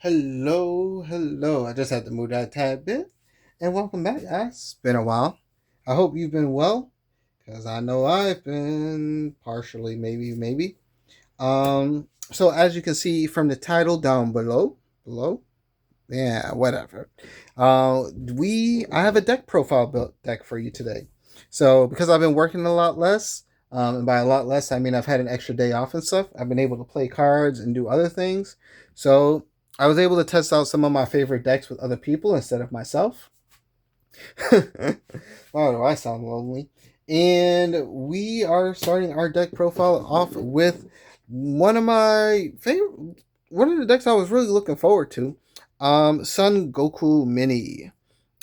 Hello. I just had to move that tad bit. And welcome back, guys. It's been a while. I hope you've been well, because I know I've been partially, maybe. So as you can see from the title down below, yeah, whatever. I have a deck profile built deck for you today. So because I've been working a lot less, and by a lot less I mean I've had an extra day off and stuff. I've been able to play cards and do other things. So I was able to test out some of my favorite decks with other people instead of myself. Why do I sound lonely? And we are starting our deck profile off with one of my favorite, one of the decks I was really looking forward to. Sun Goku Mini.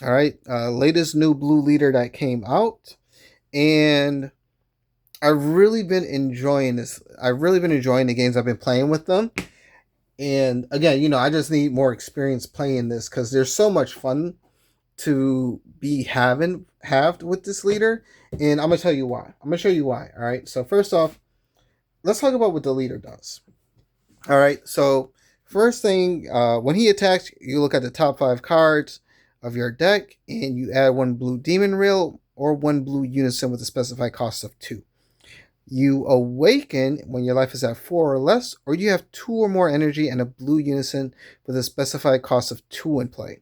All right, latest new blue leader that came out, and I've really been enjoying this. I've really been enjoying the games I've been playing with them. And again, I just need more experience playing this because there's so much fun to be haved with this leader, and I'm gonna tell you why. I'm gonna show you why. All right. So first off, let's talk about what the leader does. All right. So first thing, when he attacks, you look at the top 5 cards of your deck, and you add one blue demon rail or one blue unison with a specified cost of 2. You awaken when your life is at 4 or less, or you have 2 or more energy and a blue unison with a specified cost of 2 in play.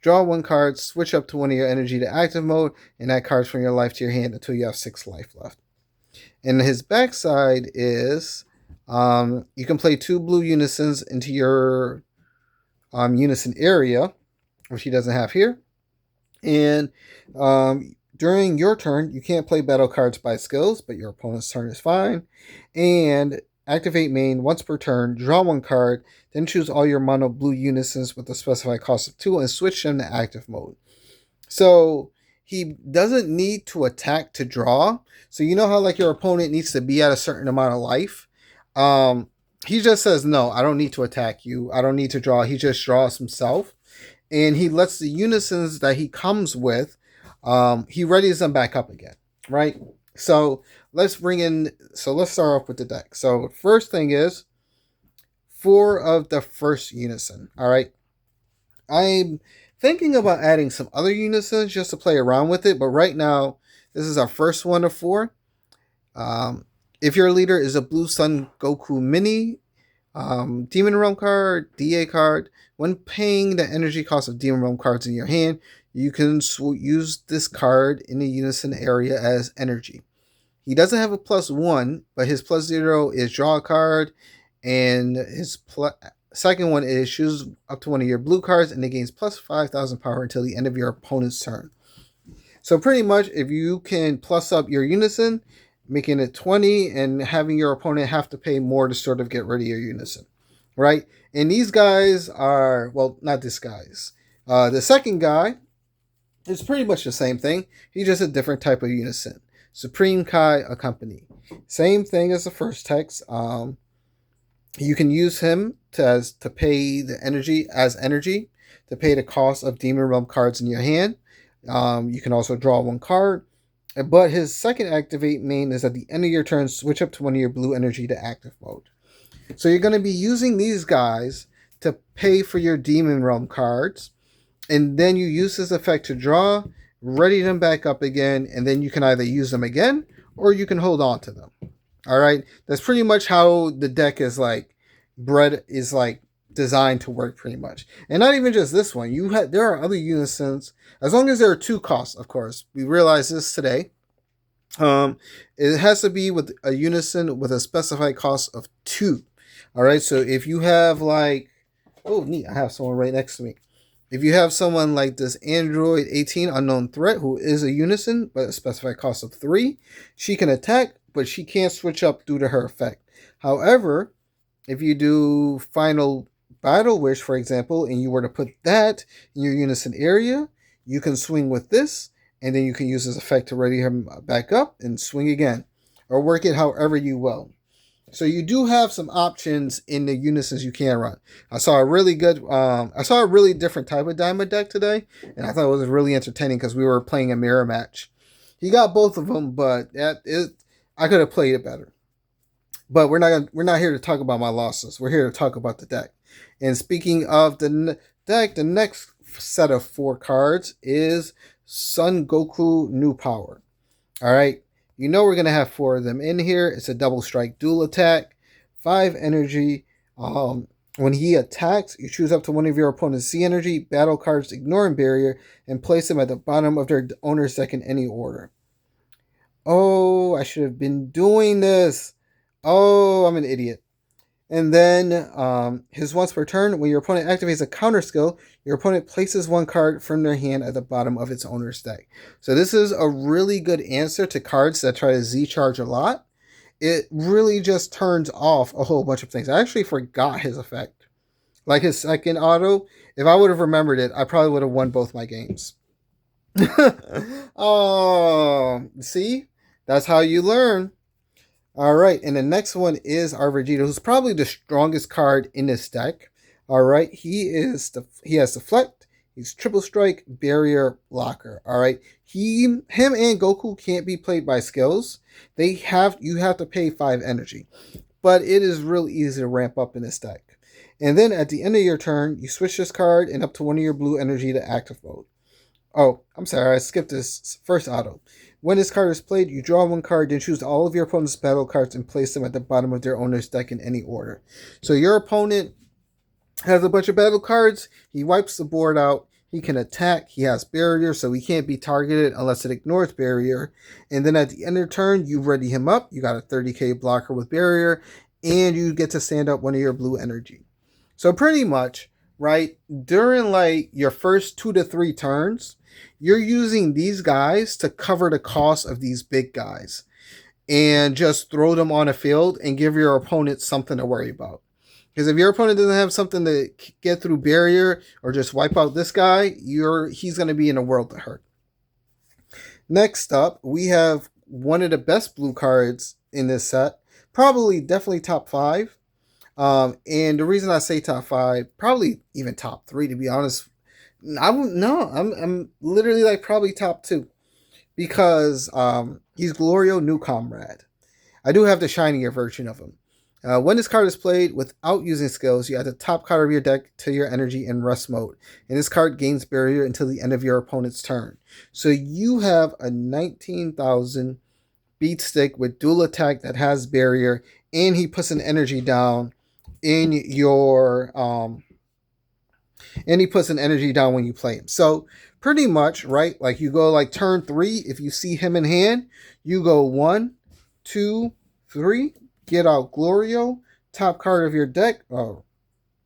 Draw 1 card, switch up to one of your energy to active mode, and add cards from your life to your hand until you have 6 life left. And his backside is you can play 2 blue unisons into your unison area, which he doesn't have here. And during your turn, you can't play battle cards by skills, but your opponent's turn is fine. And activate main once per turn, draw 1 card, then choose all your mono blue unisons with a specified cost of 2 and switch them to active mode. So he doesn't need to attack to draw. So you know how like your opponent needs to be at a certain amount of life? He just says, no, I don't need to attack you. I don't need to draw. He just draws himself. And he lets the unisons that he comes with, he readies them back up again, right? So let's start off with the deck. So first thing is 4 of the first unison. All right. I'm thinking about adding some other unisons just to play around with it, but right now this is our first one of 4. If your leader is a blue Sun Goku Mini, Demon Realm card, DA card, when paying the energy cost of Demon Realm cards in your hand, you can use this card in the unison area as energy. He doesn't have a +1, but his +0 is draw a card, and his second one is choose up to one of your blue cards, and it gains +5,000 power until the end of your opponent's turn. So pretty much, if you can plus up your unison, making it 20, and having your opponent have to pay more to sort of get rid of your unison, right? And these guys are, well, not this guys. The second guy is pretty much the same thing. He's just a different type of unison. Supreme Kai Accompany. Same thing as the first text. You can use him to pay the energy to pay the cost of Demon Realm cards in your hand. You can also draw 1 card. But his second activate main is at the end of your turn, switch up to one of your blue energy to active mode. So you're going to be using these guys to pay for your Demon Realm cards, and then you use this effect to draw, ready them back up again, and then you can either use them again or you can hold on to them. All right, that's pretty much how the deck is designed to work pretty much. And not even just this one. There are other unisons, as long as there are 2 costs, of course. We realized this today. It has to be with a unison with a specified cost of 2. All right, so if you have oh neat, I have someone right next to me. If you have someone like this Android 18 Unknown Threat, who is a unison but a specified cost of 3, she can attack, but she can't switch up due to her effect. However, if you do Final Battle Wish, for example, and you were to put that in your unison area, you can swing with this, and then you can use this effect to ready him back up and swing again, or work it however you will. So you do have some options in the unisons you can run. I saw a really different type of diamond deck today, and I thought it was really entertaining because we were playing a mirror match. He got both of them, but I could have played it better. But we're not here to talk about my losses. We're here to talk about the deck. And speaking of the deck, the next set of 4 cards is Son Goku New Power. All right, you know we're gonna have 4 of them in here. It's a double strike dual attack, 5 energy. When he attacks, you choose up to one of your opponent's Z energy battle cards, ignoring barrier, and place them at the bottom of their owner's deck in any order. Oh, I should have been doing this. Oh, I'm an idiot. And then his once per turn, when your opponent activates a counter skill, your opponent places 1 card from their hand at the bottom of its owner's deck. So this is a really good answer to cards that try to Z charge a lot. It really just turns off a whole bunch of things. I actually forgot his effect. Like his second auto, if I would have remembered it, I probably would have won both my games. Oh, see? That's how you learn. All right, and the next one is our Vegeta, who's probably the strongest card in this deck. All right, he has Deflect, he's Triple Strike, Barrier, Blocker. All right, him and Goku can't be played by skills. You have to pay 5 energy, but it is really easy to ramp up in this deck. And then at the end of your turn, you switch this card and up to one of your blue energy to active mode. Oh, I'm sorry, I skipped this first auto. When this card is played, you draw 1 card, then choose all of your opponent's battle cards and place them at the bottom of their owner's deck in any order. So your opponent has a bunch of battle cards, he wipes the board out, he can attack, he has barrier, so he can't be targeted unless it ignores barrier. And then at the end of the turn, you ready him up, you got a 30k blocker with barrier, and you get to stand up one of your blue energy. So pretty much, right, during like your first 2 to 3 turns, you're using these guys to cover the cost of these big guys and just throw them on a field and give your opponent something to worry about. Because if your opponent doesn't have something to get through barrier or just wipe out this guy, he's going to be in a world of hurt. Next up, we have one of the best blue cards in this set, definitely top 5. And the reason I say top 5, probably even top 3, to be honest. I'm literally like probably top 2 because he's Glorio New Comrade. I do have the shinier version of him. When this card is played without using skills, you add the top card of your deck to your energy in rest mode, and this card gains barrier until the end of your opponent's turn. So you have a 19,000 beat stick with dual attack that has barrier, and he puts an energy down in your and he puts an energy down when you play him. So pretty much, right? Like you go like turn 3, if you see him in hand, you go 1, 2, 3, get out Glorio, top card of your deck. Oh,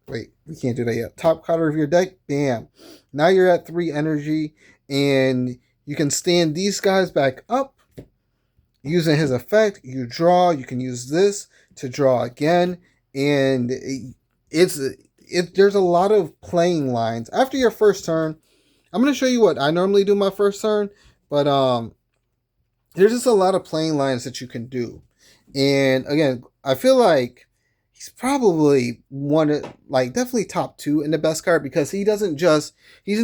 wait, we can't do that yet. Top card of your deck, bam. Now you're at 3 energy, and you can stand these guys back up. Using his effect, you draw. You can use this to draw again, and there's a lot of playing lines. After your first turn, I'm going to show you what I normally do my first turn, but there's just a lot of playing lines that you can do. And again, I feel like he's probably definitely top 2 in the best card because he's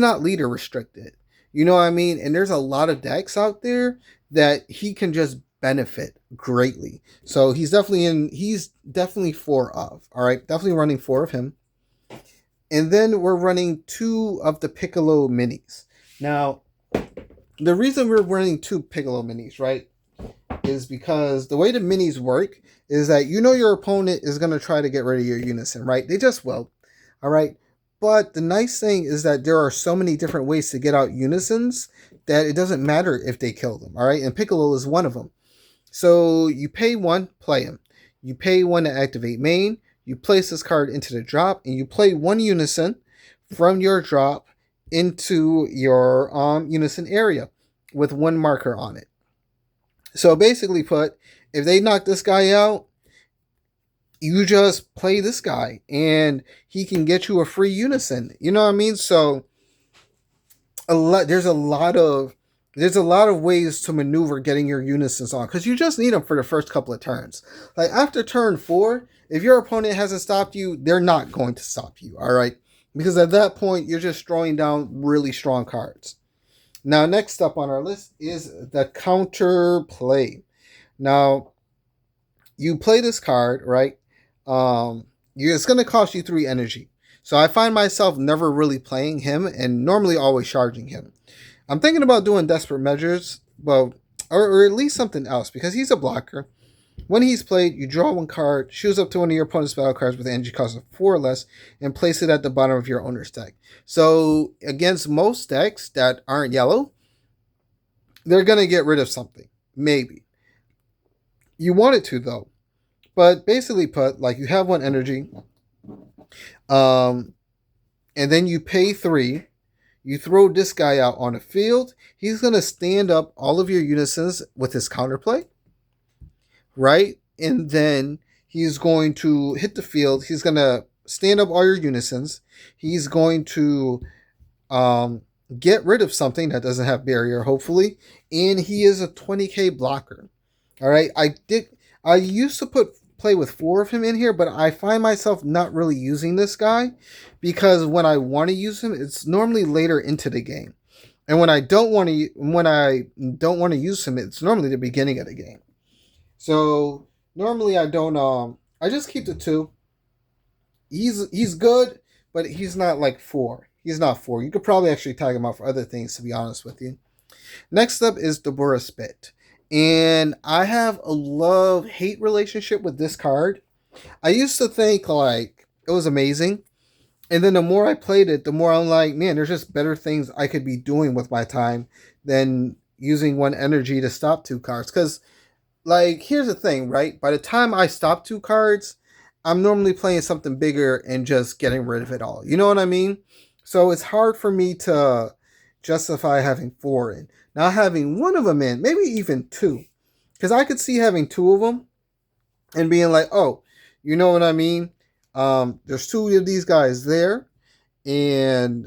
not leader restricted. You know what I mean? And there's a lot of decks out there that he can just benefit greatly. So he's definitely 4 of. All right, definitely running 4 of him. And then we're running 2 of the Piccolo minis. Now, the reason we're running 2 Piccolo minis, right, is because the way the minis work is that your opponent is going to try to get rid of your unison, right? They just will. All right. But the nice thing is that there are so many different ways to get out unisons that it doesn't matter if they kill them. All right. And Piccolo is one of them. So you pay 1, play him. You pay 1 to activate main. You place this card into the drop, and you play 1 unison from your drop into your unison area with 1 marker on it. So basically put, if they knock this guy out, you just play this guy, and he can get you a free unison. You know what I mean? So there's a lot of ways to maneuver getting your unisons on, because you just need them for the first couple of turns. Like after turn 4, if your opponent hasn't stopped you, they're not going to stop you. All right, because at that point you're just throwing down really strong cards. Now, next up on our list is the counter play. Now, you play this card, right? It's going to cost you 3 energy. So I find myself never really playing him and normally always charging him. I'm thinking about doing desperate measures, well, or at least something else because he's a blocker. When he's played, you draw one card, choose up to one of your opponent's battle cards with an energy cost of 4 or less, and place it at the bottom of your owner's deck. So against most decks that aren't yellow, they're gonna get rid of something. Maybe. You want it to though. But basically put, like you have one energy, um, and then you pay 3. You throw this guy out on the field. He's gonna stand up all of your unisons with his counterplay, right? And then he's going to hit the field. He's gonna stand up all your unisons. He's going to um, get rid of something that doesn't have barrier, hopefully. And he is a 20k blocker. All right, I used to play with 4 of him in here, but I find myself not really using this guy because when I want to use him, it's normally later into the game, and when I don't want to use him, it's normally the beginning of the game. So normally I don't. I just keep the 2. He's good, but he's not like 4. He's not 4. You could probably actually tag him out for other things, to be honest with you. Next up is Deborah Spit. And I have a love-hate relationship with this card. I used to think like it was amazing. And then the more I played it, the more I'm like, man, there's just better things I could be doing with my time than using one energy to stop 2 cards. Because, like, here's the thing, right? By the time I stop 2 cards, I'm normally playing something bigger and just getting rid of it all. You know what I mean? So it's hard for me to justify having 4 in. Now having one of them in, maybe even 2. Because I could see having 2 of them and being like, oh, you know what I mean? There's 2 of these guys there, and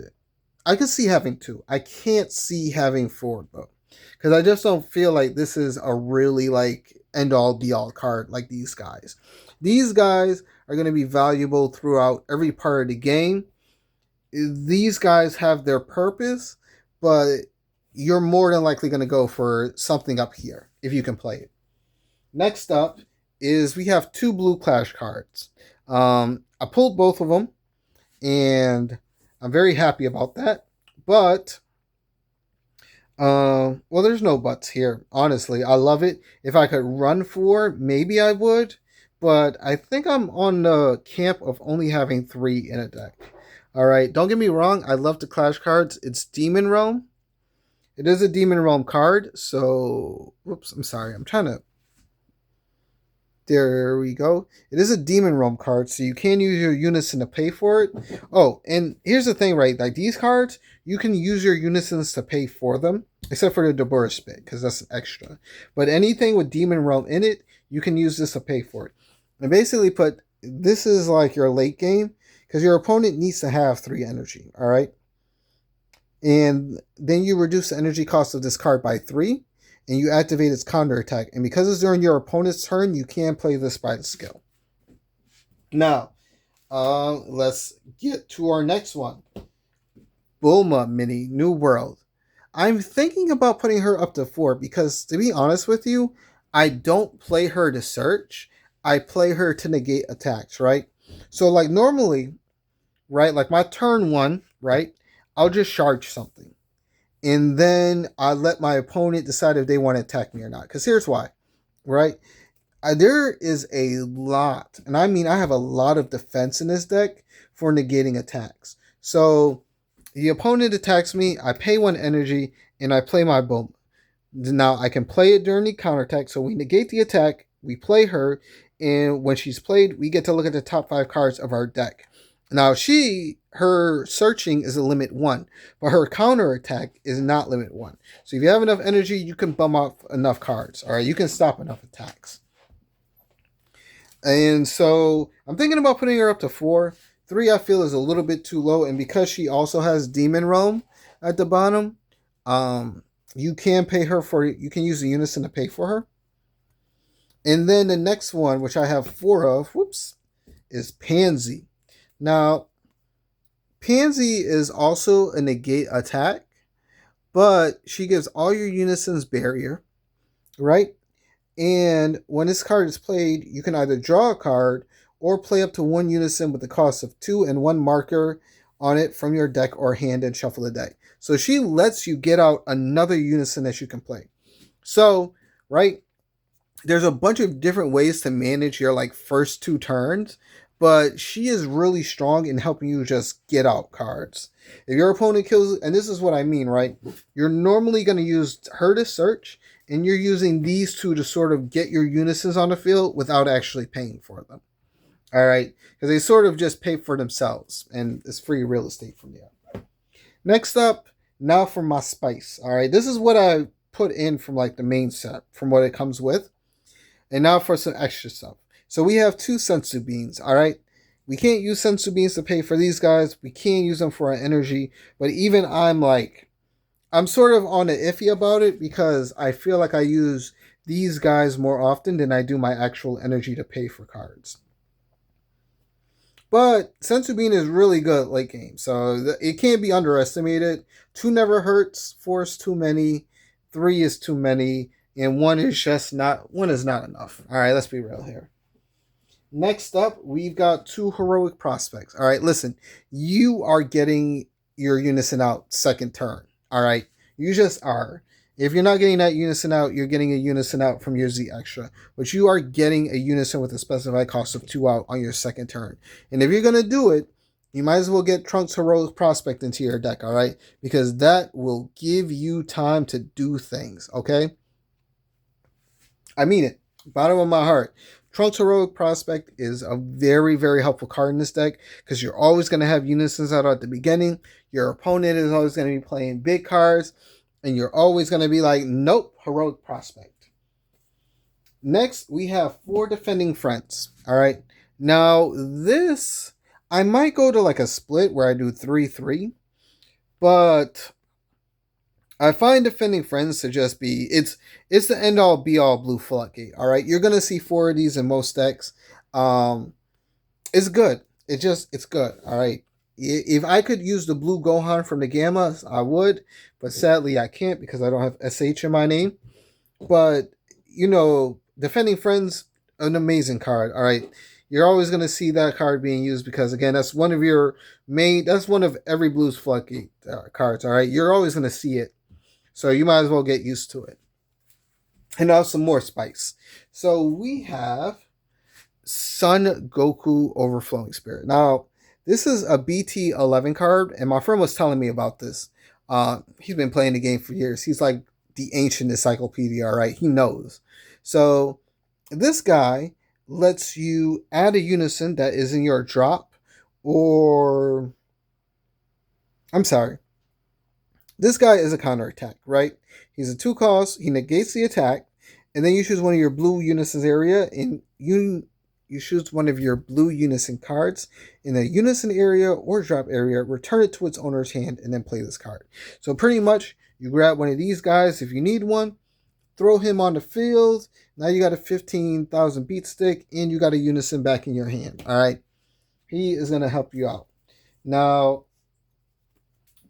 I could see having 2. I can't see having 4 though, because I just don't feel like this is a really like end all be all card like these guys. These guys are going to be valuable throughout every part of the game. These guys have their purpose, but you're more than likely going to go for something up here if you can play it. Next up is we have 2 blue clash cards. I pulled both of them, and I'm very happy about that. But, well, there's no buts here. Honestly, I love it. If I could run 4, maybe I would. But I think I'm on the camp of only having 3 in a deck. All right, don't get me wrong. I love the clash cards. It's Demon Realm. It is a Demon Realm card. So, whoops, I'm sorry. I'm trying to. There we go. It is a Demon Realm card, so you can use your unison to pay for it. Oh, and here's the thing, right? Like these cards, you can use your unisons to pay for them, except for the Deborah Spit, because that's extra. But anything with Demon Realm in it, you can use this to pay for it. And basically put, this is like your late game, because your opponent needs to have 3 energy, all right? And then you reduce the energy cost of this card by 3, and you activate its counter attack. And because it's during your opponent's turn, you can play this by the skill. Now, let's get to our next one. Bulma Mini New World. I'm thinking about putting her up to 4 because, to be honest with you, I don't play her to search. I play her to negate attacks, right? So, like, normally, right, like my turn 1, right, I'll just charge something. And then I let my opponent decide if they want to attack me or not. Because here's why, right? There is a lot, and I mean I have a lot of defense in this deck for negating attacks. So the opponent attacks me, I pay 1 energy, and I play my Bulma. Now I can play it during the counterattack, so we negate the attack, we play her, and when she's played, we get to look at the top 5 cards of our deck. Now her searching is a limit 1, but her counter attack is not limit 1. So if you have enough energy, you can bum off enough cards. All right, you can stop enough attacks. And so I'm thinking about putting her up to 4. 3 I feel is a little bit too low, and because she also has Demon Realm at the bottom, you can pay her for it. You can use the unison to pay for her. And then the next one, which I have 4 of, is Pansy. Now, Pansy is also a negate attack, but she gives all your unisons barrier, right? And when this card is played, you can either draw a card or play up to one unison with the cost of 2 and 1 marker on it from your deck or hand and shuffle the deck. So she lets you get out another unison that you can play. So, right, there's a bunch of different ways to manage your like first 2 turns, but she is really strong in helping you just get out cards. If your opponent kills, and this is what I mean, right? You're normally going to use her to search, and you're using these two to sort of get your unisons on the field without actually paying for them. All right, because they sort of just pay for themselves, and it's free real estate from you. Next up, now for my spice. All right, this is what I put in from like the main set, from what it comes with. And now for some extra stuff. So we have 2 sensu beans, all right? We can't use sensu beans to pay for these guys. We can't use them for our energy. But even I'm sort of on the iffy about it because I feel like I use these guys more often than I do my actual energy to pay for cards. But sensu bean is really good late game, so it can't be underestimated. 2 never hurts, 4 is too many, 3 is too many, and 1 is just not enough. All right, let's be real here. Next up, we've got 2 heroic prospects. All right, listen, you are getting your unison out second turn. All right, you just are. If you're not getting that unison out, you're getting a unison out from your Z extra, but you are getting a unison with a specified cost of 2 out on your second turn. And if you're gonna do it, you might as well get Trunks Heroic Prospect into your deck, all right? Because that will give you time to do things, okay? I mean it, bottom of my heart. Trunks Heroic Prospect is a very, very helpful card in this deck because you're always going to have unisons out at the beginning. Your opponent is always going to be playing big cards, and you're always going to be like, nope, Heroic Prospect. Next, we have 4 Defending Friends. All right. Now, this, I might go to like a split where I do 3-3, but I find Defending Friends to just be it's the end all be all blue floodgate. All right, you're gonna see 4 of these in most decks. It's good. It's good. All right. If I could use the blue Gohan from the Gamma, I would, but sadly I can't because I don't have SH in my name. But Defending Friends, an amazing card. All right. You're always going to see that card being used because, again, that's one of your that's one of every Blues Floodgate cards, all right? You're always going to see it. So you might as well get used to it. And now some more spice. So we have Son Goku Overflowing Spirit. Now, this is a BT11 card, and my friend was telling me about this. He's been playing the game for years. He's like the ancient encyclopedia, all right? He knows. So this guy lets you add a unison that is in your drop, or I'm sorry. This guy is a counterattack, right? He's a 2 cost, he negates the attack, and then you choose one of your blue unisons area, and you choose one of your blue unison cards in the unison area or drop area, return it to its owner's hand, and then play this card. So pretty much, you grab one of these guys if you need one, throw him on the field. Now you got a 15,000 beat stick, and you got a unison back in your hand. All right, he is going to help you out. Now,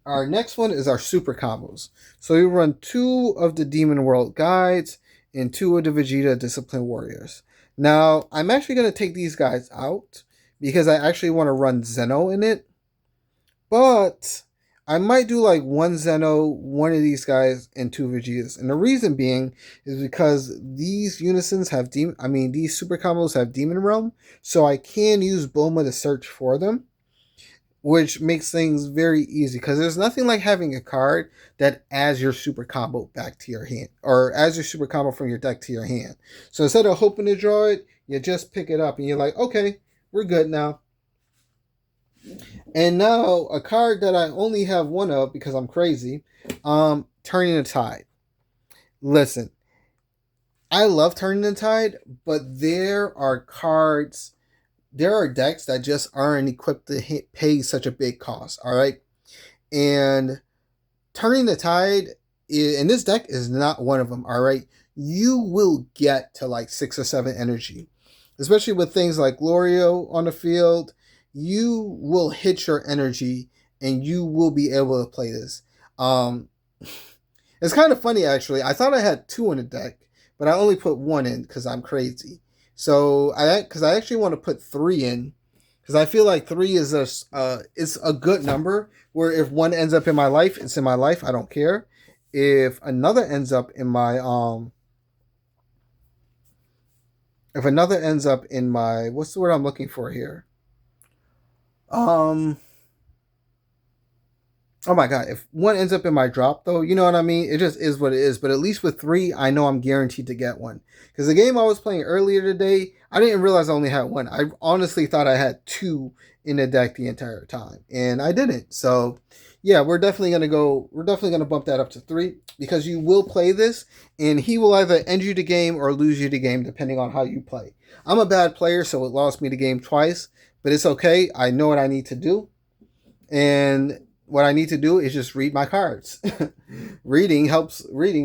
our next one is our super combos. So we run 2 of the Demon World Guides and 2 of the Vegeta Disciplined Warriors. Now, I'm actually going to take these guys out because I actually want to run Zeno in it. But I might do like 1 Zeno, 1 of these guys, and 2 Vegetas. And the reason being is because these unisons have these super combos have Demon Realm, so I can use Bulma to search for them, which makes things very easy because there's nothing like having a card that adds your super combo back to your hand, or adds your super combo from your deck to your hand. So instead of hoping to draw it, you just pick it up and you're like, okay, we're good now. And now a card that I only have 1 of because I'm crazy, Turning the Tide. Listen, I love Turning the Tide, but there are decks that just aren't equipped to pay such a big cost, all right? And Turning the Tide, in this deck, is not one of them, all right? You will get to like 6 or 7 energy, especially with things like Glorio on the field. You will hit your energy, and you will be able to play this. It's kind of funny, actually. I thought I had 2 in the deck, but I only put 1 in because I'm crazy. So because I actually want to put three in because I feel like three is it's a good number. Where if one ends up in my life, it's in my life. I don't care. If another ends up in my if another ends up in my what's the word I'm looking for here? Um, Oh my god, if one ends up in my drop though, you know what I mean? It just is what it is. But at least with three, I know I'm guaranteed to get one. Because the game I was playing earlier today, I didn't realize I only had one. I honestly thought I had two in the deck the entire time. And I didn't. So yeah, we're definitely gonna bump that up to three because you will play this and he will either end you the game or lose you the game depending on how you play. I'm a bad player, so it lost me the game twice, but it's okay. I know what I need to do. And what I need to do is just read my cards. Reading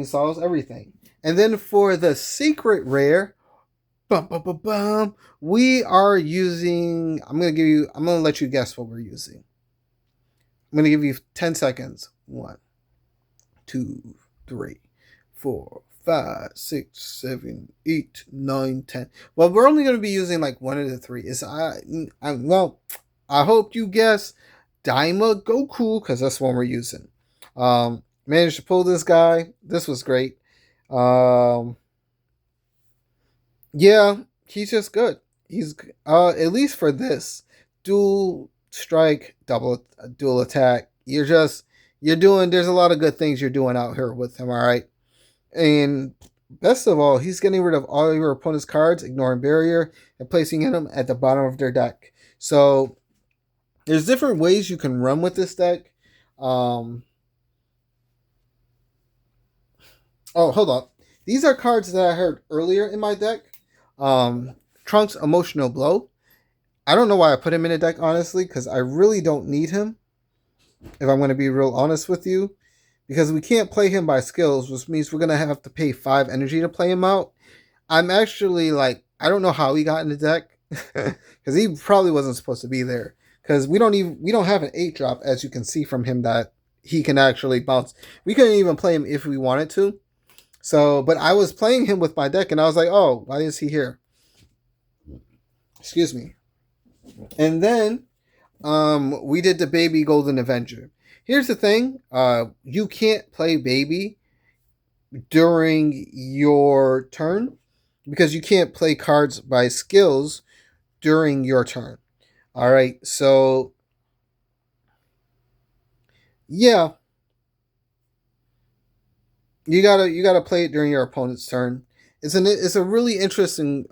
solves everything. And then for the secret rare, bum, bum, bum, bum, we are using, I'm going to let you guess what we're using. I'm going to give you 10 seconds. 1, 2, 3, 4, 5, 6, 7, 8, 9, 10. Well, we're only going to be using like one of the three. Well, I hope you guess Daima Goku because that's one we're using. Managed to pull this guy. This was great. Um, yeah, he's just good. He's at least for this dual strike, dual attack. You're doing. There's a lot of good things you're doing out here with him. All right, and best of all, he's getting rid of all your opponent's cards, ignoring barrier, and placing them at the bottom of their deck. So there's different ways you can run with this deck. Um, oh, hold on. These are cards that I heard earlier in my deck. Trunks Emotional Blow. I don't know why I put him in a deck, honestly, because I really don't need him, if I'm going to be real honest with you. Because we can't play him by skills, which means we're going to have to pay 5 energy to play him out. I'm actually like, I don't know how he got in the deck, because he probably wasn't supposed to be there. Because we don't have an 8 drop, as you can see from him, that he can actually bounce. We couldn't even play him if we wanted to. So, but I was playing him with my deck, and I was like, oh, why is he here? Excuse me. And then we did the Baby Golden Avenger. Here's the thing: you can't play Baby during your turn because you can't play cards by skills during your turn. All right, so yeah, you gotta play it during your opponent's turn. It's a really interesting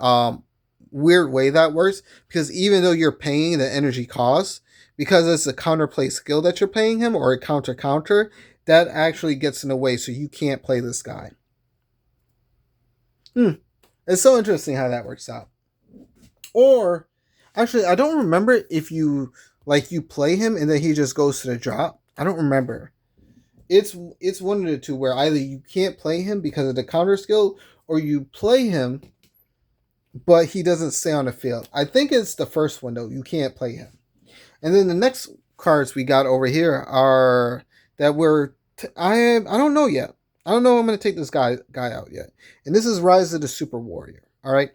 weird way that works because even though you're paying the energy cost because it's a counterplay skill that you're paying him or a counter that actually gets in the way so you can't play this guy. Hmm. It's so interesting how that works out. Or actually, I don't remember if you play him and then he just goes to the drop. I don't remember. It's one of the two where either you can't play him because of the counter skill or you play him but he doesn't stay on the field. I think it's the first one though. You can't play him. And then the next cards we got over here are that I don't know yet. I don't know if I'm going to take this guy out yet. And this is Rise of the Super Warrior. All right.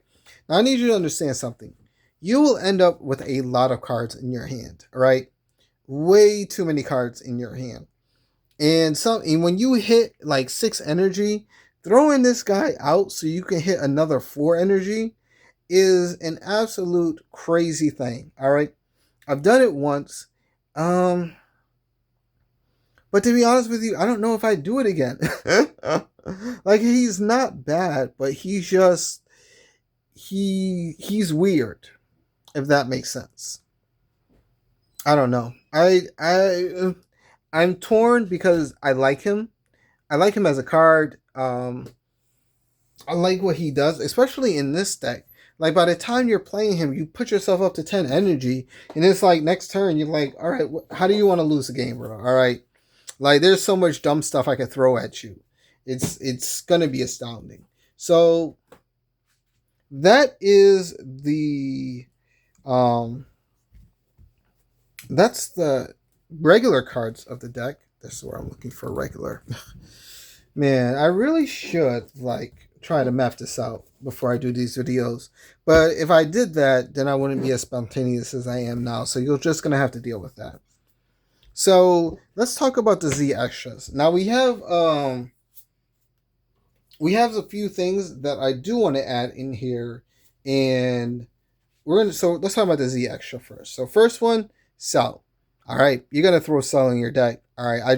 Now I need you to understand something. You will end up with a lot of cards in your hand. All right. Way too many cards in your hand. And when you hit like 6 energy, throwing this guy out so you can hit another 4 energy is an absolute crazy thing. All right. I've done it once. Um, but to be honest with you, I don't know if I'd do it again. Like he's not bad, but he's weird, if that makes sense. I don't know. I'm torn because I like him. I like him as a card. I like what he does, especially in this deck. Like by the time you're playing him, you put yourself up to 10 energy, and it's like next turn you're like, all right, how do you want to lose the game, bro? All right, like there's so much dumb stuff I could throw at you. It's gonna be astounding. So that is the um that's the regular cards of the deck. That's where I'm looking for regular. Man, I really should like try to map this out. before I do these videos. But if I did that, then I wouldn't be as spontaneous as I am now. So you're just gonna have to deal with that. So let's talk about the Z extras. Now we have a few things that I do want to add in here, and so let's talk about the Z extra first. So first one, Cell. All right, you're gonna throw Cell in your deck. All right,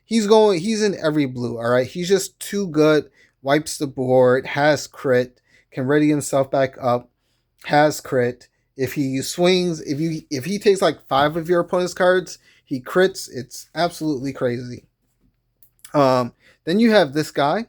he's in every blue. All right, he's just too good. Wipes the board, has crit, can ready himself back up, has crit. If he swings, if he takes like 5 of your opponent's cards, he crits. It's absolutely crazy. Then you have this guy,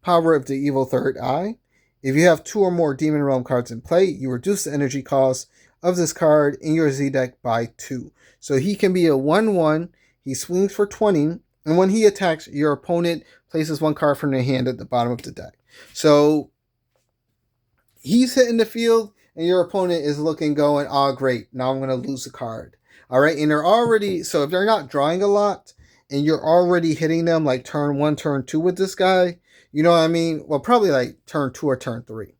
Power of the Evil Third Eye. If you have 2 or more Demon Realm cards in play, you reduce the energy cost of this card in your Z deck by 2. So he can be a 1/1. He swings for 20, and when he attacks, your opponent places 1 card from their hand at the bottom of the deck. So he's hitting the field, and your opponent is looking, going, "Oh, great! Now I'm going to lose a card." All right, and they're already, so if they're not drawing a lot, and you're already hitting them like turn 1, turn 2 with this guy, you know what I mean? Well, probably like turn 2 or turn 3.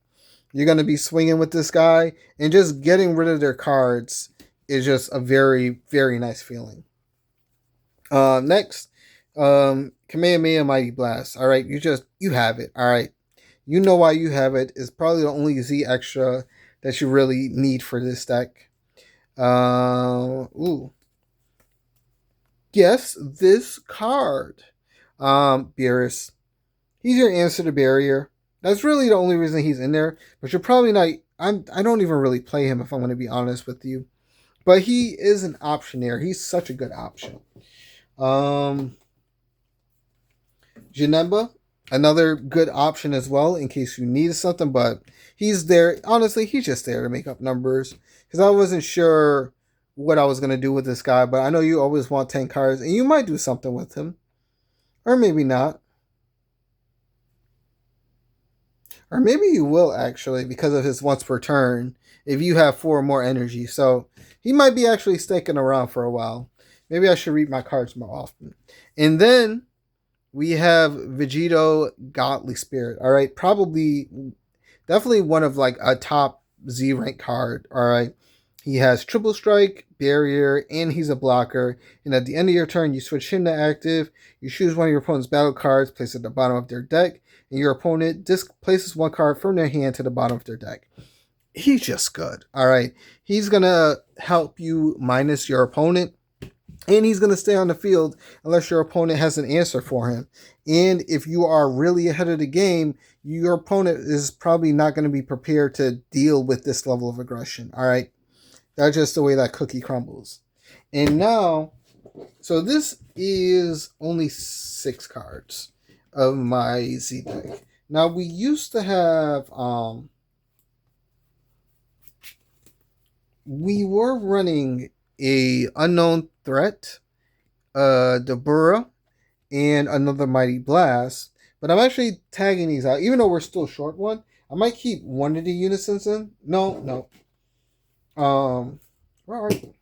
You're going to be swinging with this guy, and just getting rid of their cards is just a very, very nice feeling. Next, Kamehameha Mighty Blast. All right, you have it. All right, you know why you have it. It's probably the only Z extra that you really need for this deck. Ooh. Guess this card. Beerus. He's your answer to Barrier. That's really the only reason he's in there. But you're probably not. I don't even really play him if I'm going to be honest with you. But he is an option there. He's such a good option. Janemba, another good option as well in case you need something. But he's there. Honestly, he's just there to make up numbers. Because I wasn't sure what I was going to do with this guy. But I know you always want 10 cards. And you might do something with him. Or maybe not. Or maybe you will actually because of his once per turn if you have 4 or more energy. So he might be actually sticking around for a while. Maybe I should read my cards more often. And then we have Vegito Godly Spirit. All right. Definitely one of like a top Z rank card. All right. He has triple strike, barrier, and he's a blocker. And at the end of your turn, you switch him to active. You choose one of your opponent's battle cards, place it at the bottom of their deck, and your opponent places 1 card from their hand to the bottom of their deck. He's just good. All right. He's going to help you minus your opponent, and he's going to stay on the field unless your opponent has an answer for him. And if you are really ahead of the game, your opponent is probably not going to be prepared to deal with this level of aggression. All right. That's just the way that cookie crumbles. And now, so this is only 6 cards of my Z deck. Now we used to have, we were running a Unknown Threat, Dabura, and another Mighty Blast. But I'm actually tagging these out, even though we're still short one. I might keep one of the unisons in. No. All right.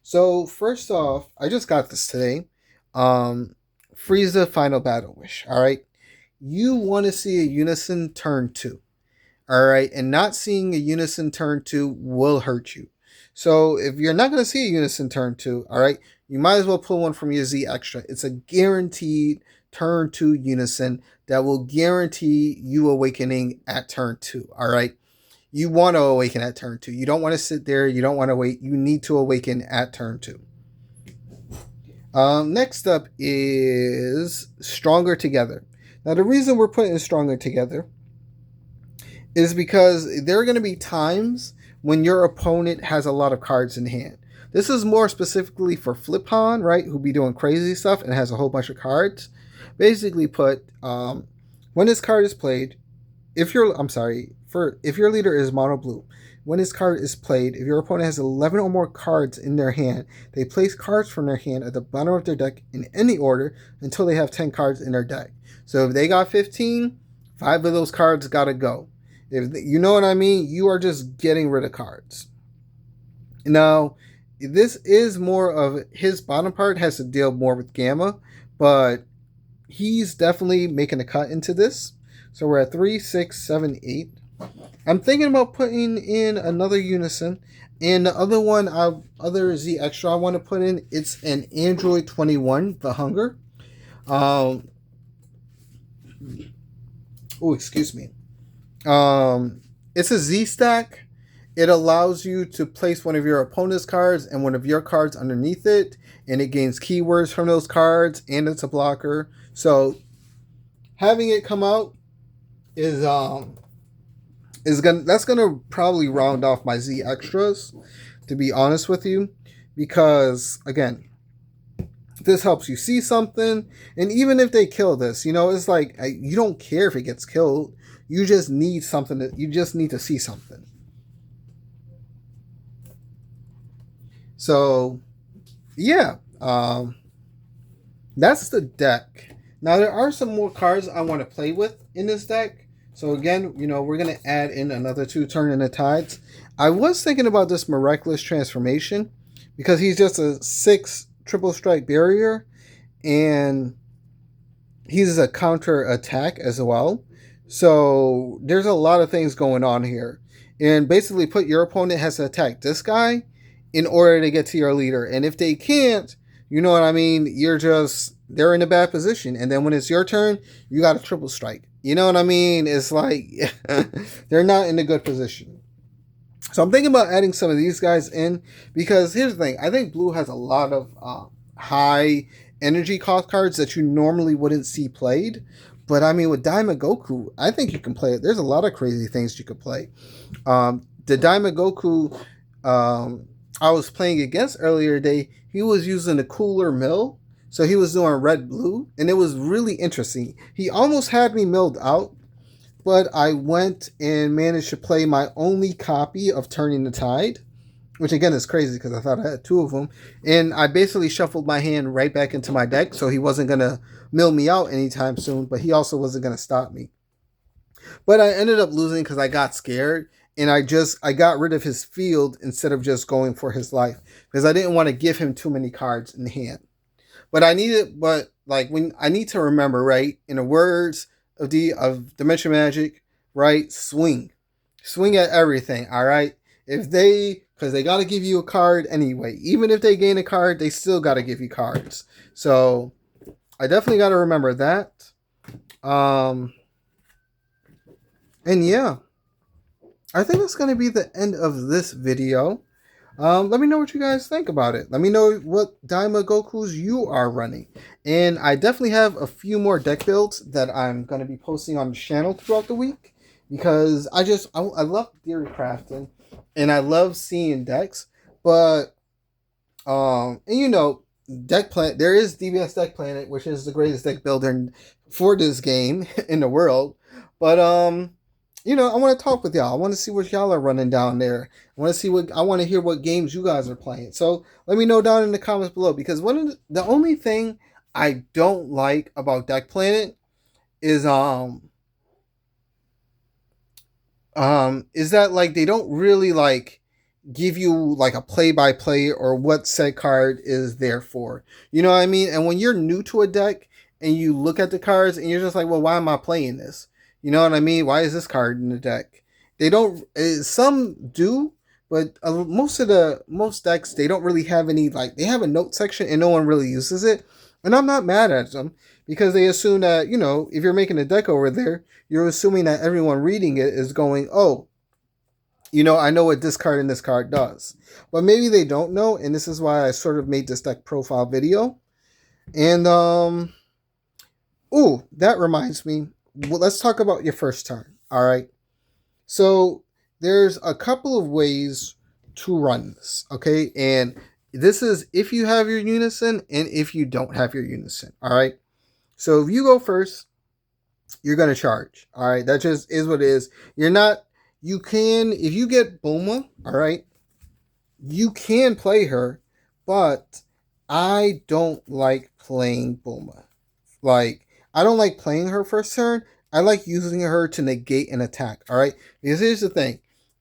So first off, I just got this today. Frieza Final Battle Wish. All right. You want to see a unison turn 2. All right. And not seeing a unison turn 2 will hurt you. So if you're not going to see a unison turn 2, all right, you might as well pull one from your Z extra. It's a guaranteed turn 2 unison that will guarantee you awakening at turn 2. All right. You want to awaken at turn 2. You don't want to sit there. You don't want to wait. You need to awaken at turn 2. Next up is Stronger Together. Now, the reason we're putting Stronger Together is because there are going to be times when your opponent has a lot of cards in hand. This is more specifically for Fliphon, right, who be doing crazy stuff and has a whole bunch of cards. Basically put, when this card is played, if your leader is mono blue, when this card is played, if your opponent has 11 or more cards in their hand, they place cards from their hand at the bottom of their deck in any order until they have 10 cards in their deck. So if they got 15, 5 of those cards gotta go. If you know what I mean, you are just getting rid of cards. Now, this is more of his bottom part has to deal more with Gamma, but he's definitely making a cut into this. So we're at 3, 6, 7, 8. I'm thinking about putting in another Unison. And the other one, other Z Extra I want to put in, it's an Android 21, the Hunger. Um, oh, excuse me. It's a Z stack. It allows you to place one of your opponent's cards and one of your cards underneath it, and it gains keywords from those cards, and it's a blocker. So having it come out is gonna probably round off my Z extras, to be honest with you, because again, this helps you see something, and even if they kill this, it's like you don't care if it gets killed. You just need something. You just need to see something. So yeah, that's the deck. Now there are some more cards I want to play with in this deck. So again, we're gonna add in another two Turn in the Tides. I was thinking about this Miraculous Transformation because he's just a 6 triple strike barrier, and he's a counter attack as well. So there's a lot of things going on here. And basically put your opponent has to attack this guy in order to get to your leader. And if they can't, you know what I mean? They're in a bad position. And then when it's your turn, you got a triple strike. You know what I mean? It's like they're not in a good position. So I'm thinking about adding some of these guys in because here's the thing. I think blue has a lot of high energy cost cards that you normally wouldn't see played. But I mean, with Daima Goku, I think you can play it. There's a lot of crazy things you could play. The Daima Goku I was playing against earlier today, he was using a cooler mill. So he was doing red blue, and it was really interesting. He almost had me milled out, but I went and managed to play my only copy of Turning the Tide, which again is crazy because I thought I had two of them. And I basically shuffled my hand right back into my deck, so he wasn't going to mill me out anytime soon, but he also wasn't going to stop me. But I ended up losing because I got scared, and I got rid of his field instead of just going for his life because I didn't want to give him too many cards in hand. When I need to remember, right, in the words of Dimension Magic, right, swing at everything, all right. Because they got to give you a card anyway. Even if they gain a card, they still got to give you cards. So I definitely got to remember that. And yeah, I think that's going to be the end of this video. Let me know what you guys think about it. Let me know what Daima Gokus you are running. And I definitely have a few more deck builds that I'm going to be posting on the channel throughout the week. Because I love theory crafting. And I love seeing decks. But, Deck Planet, there is DBS Deck Planet, which is the greatest deck builder for this game in the world. But, I want to talk with y'all. I want to see what y'all are running down there. I want to hear what games you guys are playing. So let me know down in the comments below, because the only thing I don't like about Deck Planet is that like they don't really like give you like a play-by-play or what said card is there for. You know what I mean? And when you're new to a deck and you look at the cards and you're just like, well, why am I playing this? You know what I mean? Why is this card in the deck? They don't. Some do, but most decks they don't really have any like. They have a note section and no one really uses it, and I'm not mad at them because they assume that if you're making a deck over there, you're assuming that everyone reading it is going, oh, I know what this card and this card does, but maybe they don't know, and this is why I sort of made this deck profile video. And that reminds me. Well, let's talk about your first turn. All right. So there's a couple of ways to run this. Okay. And this is if you have your Unison and if you don't have your Unison. All right. So if you go first, you're going to charge. All right. That just is what it is. If you get Bulma, all right, you can play her, but I don't like playing Bulma. Like, I don't like playing her first turn. I like using her to negate an attack, all right? Because here's the thing.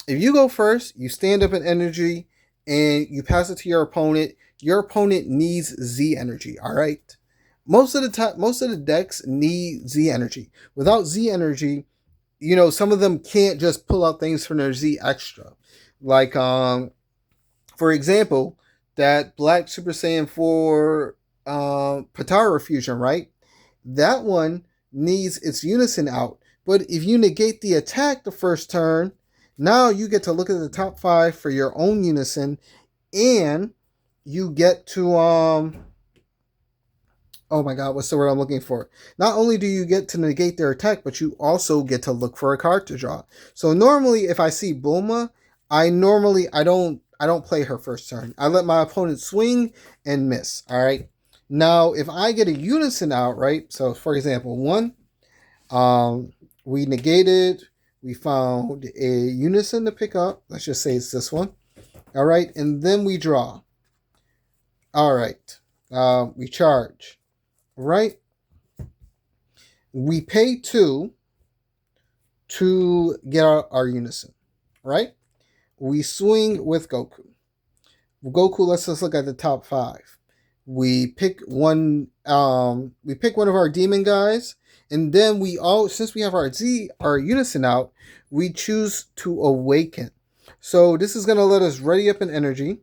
If you go first, you stand up in energy, and you pass it to your opponent needs Z energy, all right? most of the decks need Z energy. Without Z energy, some of them can't just pull out things from their Z extra. Like for example, that Black Super Saiyan 4 Patara fusion, right? That one needs its unison out. But if you negate the attack the first turn, now you get to look at the top 5 for your own unison, and you get to oh my god, what's the word I'm looking for? Not only do you get to negate their attack, but you also get to look for a card to draw. So normally if I see Bulma, I don't play her first turn. I let my opponent swing and miss. Alright. Now if I get a unison out, right? So for example, one, we negated, we found a unison to pick up. Let's just say it's this one. Alright, and then we draw. Alright. We charge. Right? We pay 2 to get our unison. Right? We swing with Goku. Goku lets us look at the top 5. We pick one. We pick one of our demon guys, and then since we have our unison out, we choose to awaken. So this is gonna let us ready up an energy.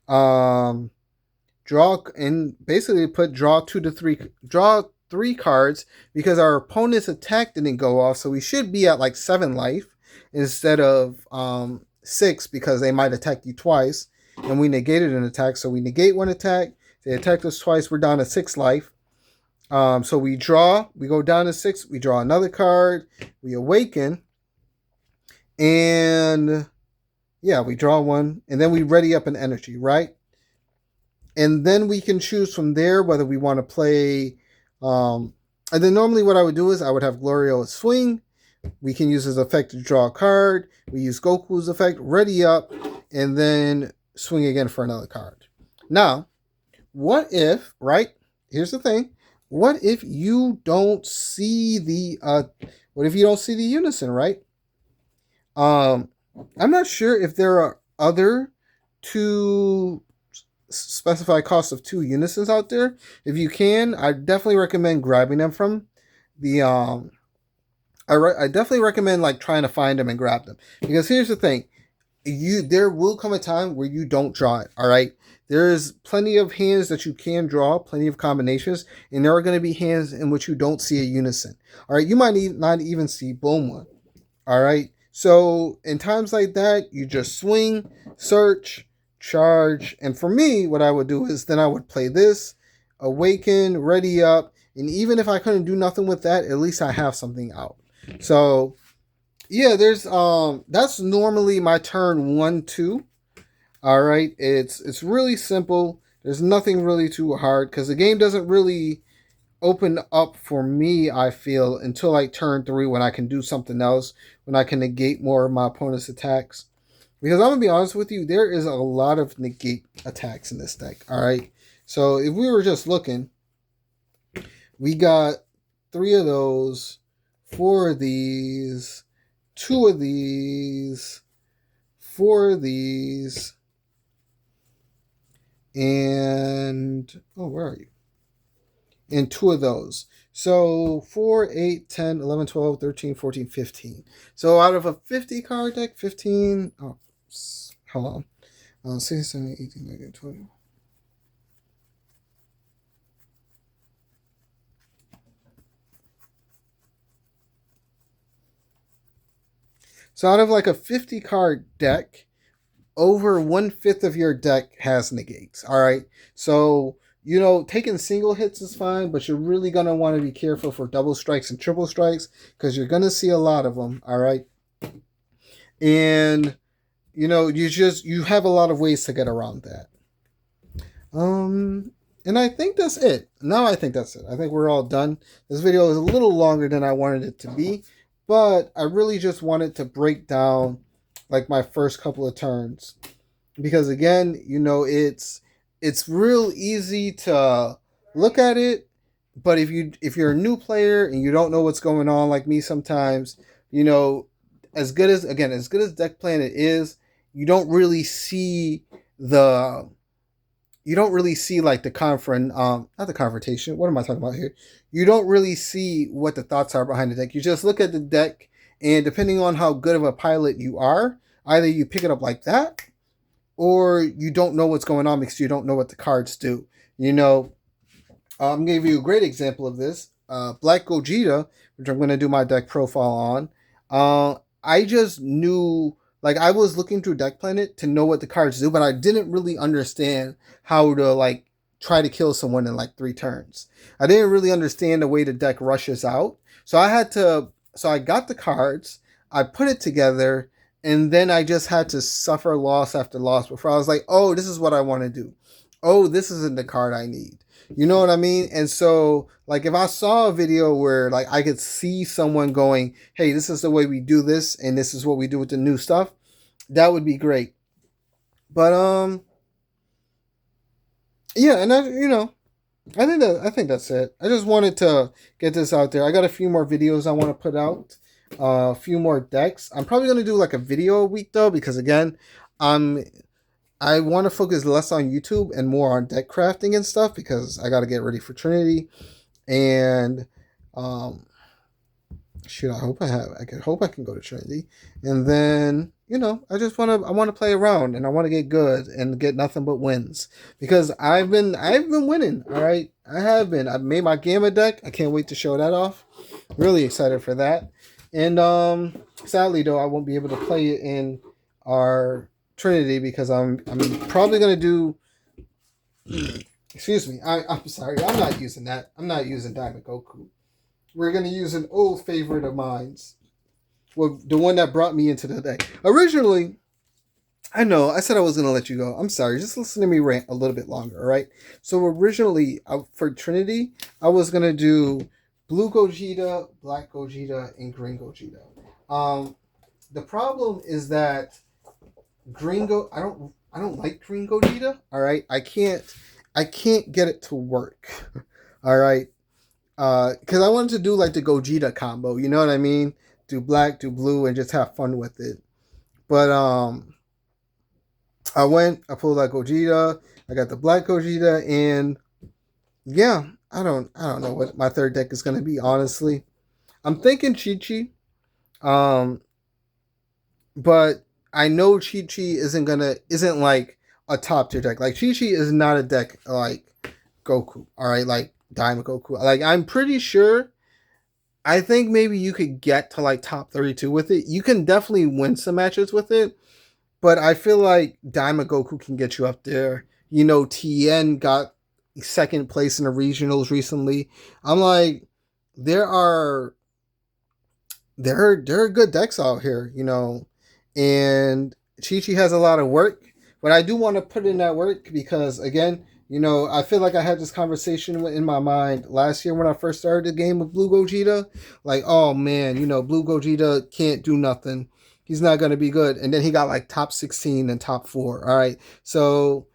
Draw and basically draw 3 cards because our opponent's attack didn't go off, so we should be at like 7 life instead of 6 because they might attack you twice, and we negated an attack, so we negate one attack. They attacked us twice. We're down to 6 life. So we draw. We go down to 6. We draw another card. We awaken, and yeah, we draw one, and then we ready up an energy, right? And then we can choose from there whether we want to play. And then normally what I would do is I would have Glorio swing. We can use his effect to draw a card. We use Goku's effect, ready up, and then swing again for another card. Now, what if, right? Here's the thing. What if you don't see the unison, right? I'm not sure if there are other 2 specified cost of 2 unisons out there. If you can, I definitely recommend grabbing them from the I definitely recommend like trying to find them and grab them, because here's the thing, there will come a time where you don't draw it. All right, there's plenty of hands that you can draw, plenty of combinations, and there are going to be hands in which you don't see a unison. All right, you might not even see Bulma. All right, so in times like that, you just swing, search, charge, and for me, what I would do is then I would play this, awaken, ready up, and even if I couldn't do nothing with that, at least I have something out. So yeah, there's that's normally my turn 1-2. All right, it's really simple. There's nothing really too hard because the game doesn't really open up for me, I feel, until like turn 3 when I can do something else, when I can negate more of my opponent's attacks. Because I'm going to be honest with you, there is a lot of negate attacks in this deck, alright? So if we were just looking, we got 3 of those, 4 of these, 2 of these, 4 of these, and, oh, where are you? And 2 of those. So 4, 8, 10, 11, 12, 13, 14, 15. So out of a 50 card deck, 15, oh, hold on. 16, 17, 18, 19, 20. So out of like a 50 card deck, over 1/5 of your deck has negates. All right. So, taking single hits is fine, but you're really going to want to be careful for double strikes and triple strikes because you're going to see a lot of them. All right. And, you have a lot of ways to get around that. And I think that's it. No, I think that's it. I think we're all done. This video is a little longer than I wanted it to be, but I really just wanted to break down like my first couple of turns, because again, it's real easy to look at it, but if you're a new player and you don't know what's going on, like me sometimes, as good as deck plan it is, you don't really see the you don't really see like the not the confrontation. What am I talking about here? You don't really see what the thoughts are behind the deck. You just look at the deck, and depending on how good of a pilot you are, either you pick it up like that, or you don't know what's going on because you don't know what the cards do. You know, I'm gonna give you a great example of this. Black Gogeta, which I'm gonna do my deck profile on. I just knew, like, I was looking through Deck Planet to know what the cards do, but I didn't really understand how to like try to kill someone in like 3 turns. I didn't really understand the way the deck rushes out, so I had to. So I got the cards, I put it together, and then I just had to suffer loss after loss before I was like, oh, this is what I want to do. Oh, this isn't the card I need. You know what I mean? And so, like, if I saw a video where, like, I could see someone going, hey, this is the way we do this, and this is what we do with the new stuff, that would be great. But, yeah, and I think that's it. I just wanted to get this out there. I got a few more videos I want to put out, a few more decks. I'm probably gonna do like a video a week though, because again, I'm I want to focus less on YouTube and more on deck crafting and stuff because I got to get ready for Trinity. And um, shoot, I could hope I can go to Trinity. And then I want to play around and I want to get good and get nothing but wins because I've been winning. All right, I have been. I've made my Gamma deck. I can't wait to show that off. Really excited for that. And sadly though, I won't be able to play it in our Trinity because I'm probably gonna do. Excuse me. I'm sorry. I'm not using that. I'm not using Diamond Goku. We're gonna use an old favorite of mine's. Well, the one that brought me into the deck. Originally, I know I said I was gonna let you go. I'm sorry. Just listen to me rant a little bit longer. All right. So originally, for Trinity, I was gonna do blue Gogeta, black Gogeta, and green Gogeta. The problem is that I don't like green Gogeta. All right, I can't get it to work. All right, because I wanted to do like the Gogeta combo. You know what I mean? Do black, do blue, and just have fun with it. But I pulled that Gogeta. I got the black Gogeta, and yeah, I don't know what my third deck is gonna be. Honestly, I'm thinking Chi Chi. Um, but I know Chi Chi isn't like a top tier deck. Like Chi Chi is not a deck like Goku. All right, like Diamond Goku. Like I'm pretty sure. I think maybe you could get to like top 32 with it. You can definitely win some matches with it, but I feel like Diamond Goku can get you up there. You know, Tien got second place in the regionals recently. I'm like, there are there are good decks out here, and Chi Chi has a lot of work, but I do want to put in that work because again, I feel like I had this conversation in my mind last year when I first started the game with Blue Gogeta. Like, oh man, Blue Gogeta can't do nothing. He's not gonna be good, and then he got like top 16 and top 4. All right, so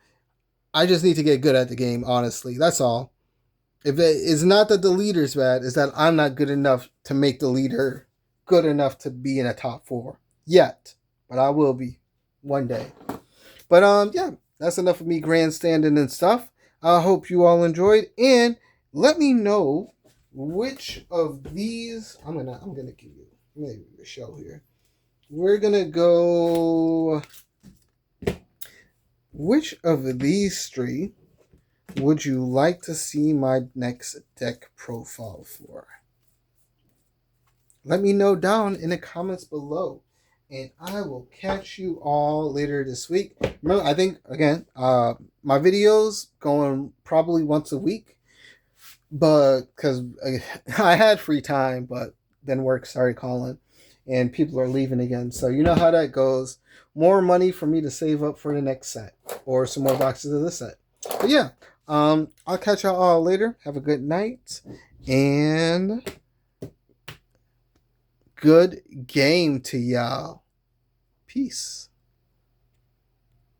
I just need to get good at the game. Honestly, that's all. If it is not that the leader's bad, is that I'm not good enough to make the leader good enough to be in a top 4 yet, but I will be one day. But yeah, that's enough of me grandstanding and stuff. I hope you all enjoyed, and let me know which of these I'm gonna give you a show here. We're gonna go. Which of these 3 would you like to see my next deck profile for? Let me know down in the comments below. And I will catch you all later this week. Remember, I think, again, my videos going probably once a week. But, because I had free time, but then work started calling. And people are leaving again. So, you know how that goes. More money for me to save up for the next set. Or some more boxes of this set. But yeah, I'll catch y'all all later. Have a good night. And good game to y'all. Peace.